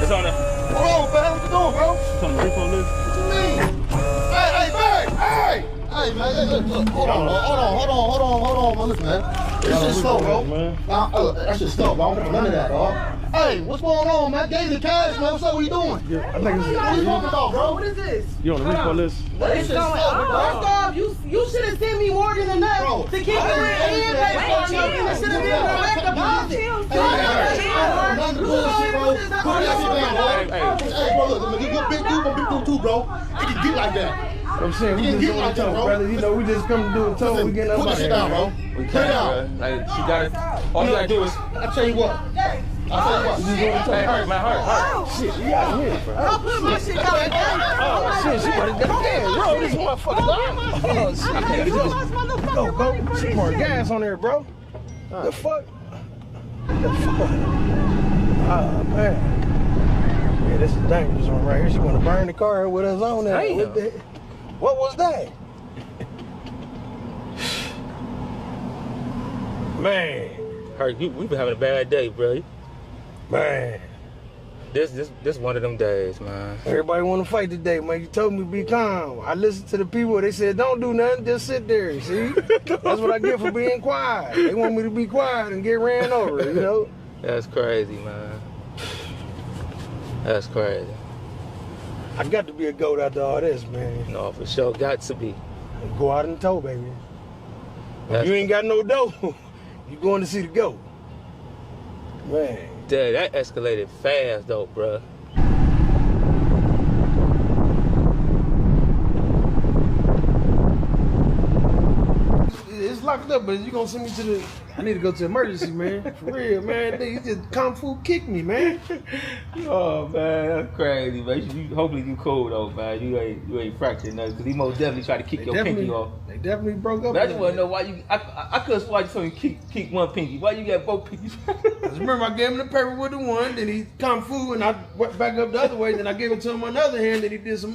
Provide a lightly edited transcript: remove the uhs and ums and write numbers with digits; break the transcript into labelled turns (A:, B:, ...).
A: It's on there.
B: Hold on, man. What you doing, bro?
A: It's on the repo list.
B: What you mean? Hey, hey, man. Look. Hold on, man. Listen, man. This shit slow, bro. That shit slow, bro. I don't want none of that, dog. Hey, what's going on, man? Gave you the cash, man. What's up? What you doing?
A: Yeah, I think it's.
B: What are you talking about, bro?
C: What is this?
A: You on the repo list?
C: What is going on? First off, you should have sent me more than enough to keep it in and back for me. It should have been a direct deposit.
B: None of the bullshit, bro. Put that shit down, bro. Hey, bro, look, you're a big dude, but big dude too, bro. It can get like that.
D: I'm saying we just doing a tow, brother. You know, we just come to do a tow. We getting up
B: Put
D: out
B: that shit
D: here.
B: down, bro.
A: We
B: Put it
A: can't,
B: down.
A: bro. Like, she got it. All you gotta do is.
B: I tell you what.
A: Hey, hurt, man, hurt.
D: Shit, you out here, bro.
C: I'll put my shit down.
D: Shit, she about to get gas. Bro, this motherfucker. Oh, shit. Go. She pouring gas on there, bro. The fuck? Oh, man. Yeah, this is a dangerous one right here. She want to burn the car with us on there. What was that? Man.
A: Hurt, we've been having a bad day, bro.
D: Man.
A: This one of them days, man.
D: Everybody want to fight today, man. You told me to be calm. I listened to the people. They said, don't do nothing. Just sit there. See? That's what I get for being quiet. They want me to be quiet and get ran over, you know?
A: That's crazy, man. That's crazy.
D: I got to be a goat after all this, man.
A: No, for sure. Got to be.
D: Go out and tow, baby. If
A: That's
D: you ain't got no dough, you going to see the goat. Man.
A: Dad, that escalated fast, though, bruh.
D: It's locked up, but you gonna send me to the... I need to go to emergency, man. For real, man. You just kung fu kick me, man.
A: Oh, man, that's crazy, man. Hopefully you cool, though, man. You ain't fractured nothing, because he most definitely tried to kick your pinky off.
D: They definitely broke up.
A: But I just want to know why you... I could have sworn you told me kick one pinky. Why you got both pinkies?
D: Remember, I gave him the paper with the one, then he kung fu, and I went back up the other way, then I gave it to him on the other hand, then he did some